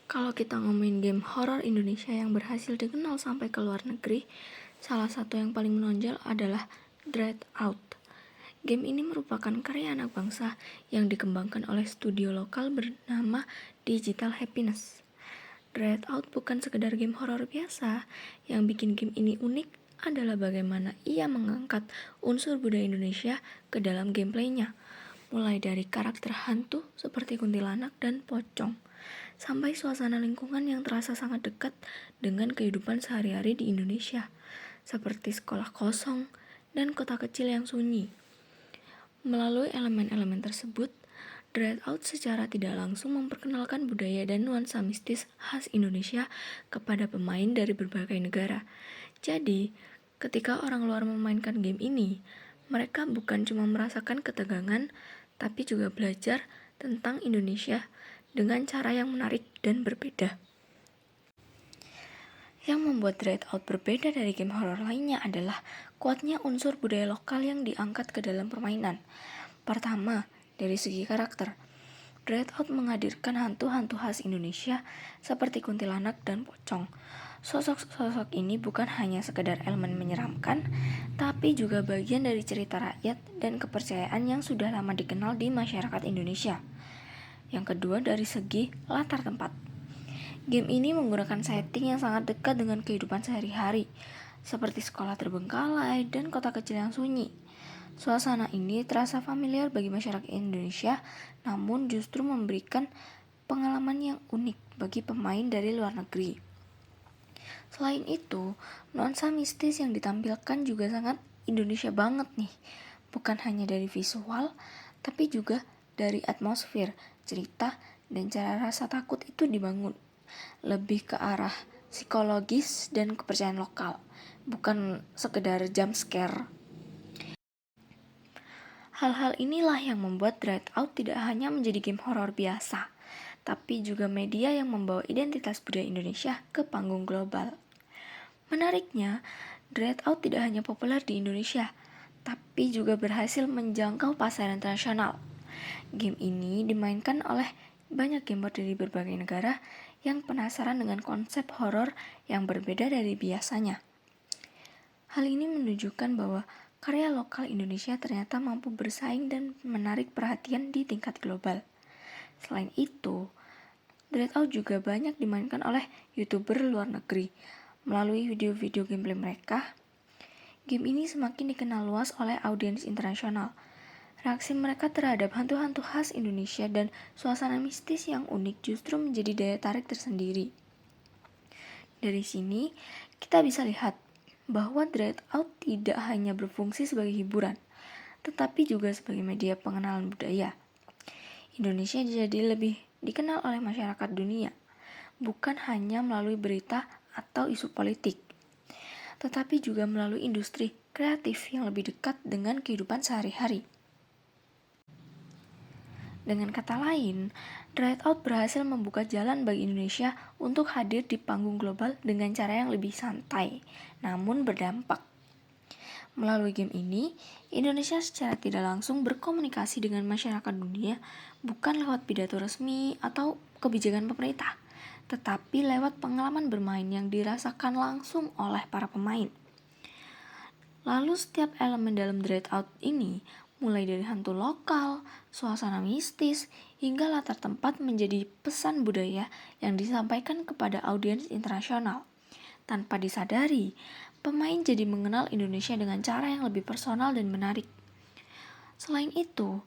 Kalau kita ngomongin game horor Indonesia yang berhasil dikenal sampai ke luar negeri, salah satu yang paling menonjol adalah Dread Out. Game ini merupakan karya anak bangsa yang dikembangkan oleh studio lokal bernama Digital Happiness. Dread Out bukan sekedar game horor biasa, yang bikin game ini unik adalah bagaimana ia mengangkat unsur budaya Indonesia ke dalam gameplaynya, mulai dari karakter hantu seperti kuntilanak dan pocong, sampai suasana lingkungan yang terasa sangat dekat dengan kehidupan sehari-hari di Indonesia, seperti sekolah kosong dan kota kecil yang sunyi. Melalui elemen-elemen tersebut, Dread Out secara tidak langsung memperkenalkan budaya dan nuansa mistis khas Indonesia kepada pemain dari berbagai negara. Jadi, ketika orang luar memainkan game ini, mereka bukan cuma merasakan ketegangan, tapi juga belajar tentang Indonesia dengan cara yang menarik dan berbeda. Yang membuat Dread Out berbeda dari game horor lainnya adalah kuatnya unsur budaya lokal yang diangkat ke dalam permainan. Pertama, dari segi karakter, Dread Out menghadirkan hantu-hantu khas Indonesia seperti kuntilanak dan pocong. Sosok-sosok ini bukan hanya sekedar elemen menyeramkan, tapi juga bagian dari cerita rakyat dan kepercayaan yang sudah lama dikenal di masyarakat Indonesia. Yang kedua, dari segi latar tempat. Game ini menggunakan setting yang sangat dekat dengan kehidupan sehari-hari, seperti sekolah terbengkalai dan kota kecil yang sunyi. Suasana ini terasa familiar bagi masyarakat Indonesia, namun justru memberikan pengalaman yang unik bagi pemain dari luar negeri. Selain itu, nuansa mistis yang ditampilkan juga sangat Indonesia banget nih. Bukan hanya dari visual, tapi juga dari atmosfer, cerita, dan cara rasa takut itu dibangun. Lebih ke arah psikologis dan kepercayaan lokal, bukan sekedar jump scare. Hal-hal inilah yang membuat Dread Out tidak hanya menjadi game horor biasa, tapi juga media yang membawa identitas budaya Indonesia ke panggung global. Menariknya, Dread Out tidak hanya populer di Indonesia, tapi juga berhasil menjangkau pasar internasional. Game ini dimainkan oleh banyak gamer dari berbagai negara yang penasaran dengan konsep horor yang berbeda dari biasanya. Hal ini menunjukkan bahwa karya lokal Indonesia ternyata mampu bersaing dan menarik perhatian di tingkat global. Selain itu, Dread Out juga banyak dimainkan oleh YouTuber luar negeri. Melalui video-video gameplay mereka, game ini semakin dikenal luas oleh audiens internasional. Reaksi mereka terhadap hantu-hantu khas Indonesia dan suasana mistis yang unik justru menjadi daya tarik tersendiri. Dari sini, kita bisa lihat bahwa Dread Out tidak hanya berfungsi sebagai hiburan, tetapi juga sebagai media pengenalan budaya. Indonesia jadi lebih dikenal oleh masyarakat dunia, bukan hanya melalui berita atau isu politik, tetapi juga melalui industri kreatif yang lebih dekat dengan kehidupan sehari-hari. Dengan kata lain, Dread Out berhasil membuka jalan bagi Indonesia untuk hadir di panggung global dengan cara yang lebih santai, namun berdampak. Melalui game ini, Indonesia secara tidak langsung berkomunikasi dengan masyarakat dunia bukan lewat pidato resmi atau kebijakan pemerintah, tetapi lewat pengalaman bermain yang dirasakan langsung oleh para pemain. Lalu setiap elemen dalam Dread Out ini, mulai dari hantu lokal, suasana mistis, hingga latar tempat menjadi pesan budaya yang disampaikan kepada audiens internasional. Tanpa disadari, pemain jadi mengenal Indonesia dengan cara yang lebih personal dan menarik. Selain itu,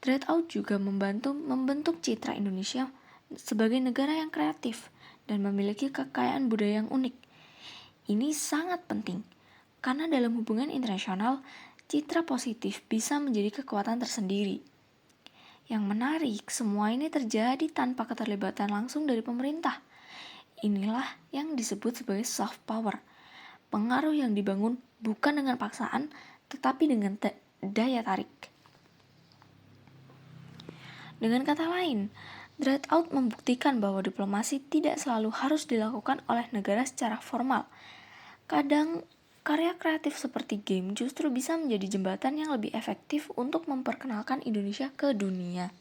Dread Out juga membentuk citra Indonesia sebagai negara yang kreatif dan memiliki kekayaan budaya yang unik. Ini sangat penting, karena dalam hubungan internasional, citra positif bisa menjadi kekuatan tersendiri. Yang menarik, semua ini terjadi tanpa keterlibatan langsung dari pemerintah. Inilah yang disebut sebagai soft power. Pengaruh yang dibangun bukan dengan paksaan, tetapi dengan daya tarik. Dengan kata lain, Dread Out membuktikan bahwa diplomasi tidak selalu harus dilakukan oleh negara secara formal. Kadang, karya kreatif seperti game justru bisa menjadi jembatan yang lebih efektif untuk memperkenalkan Indonesia ke dunia.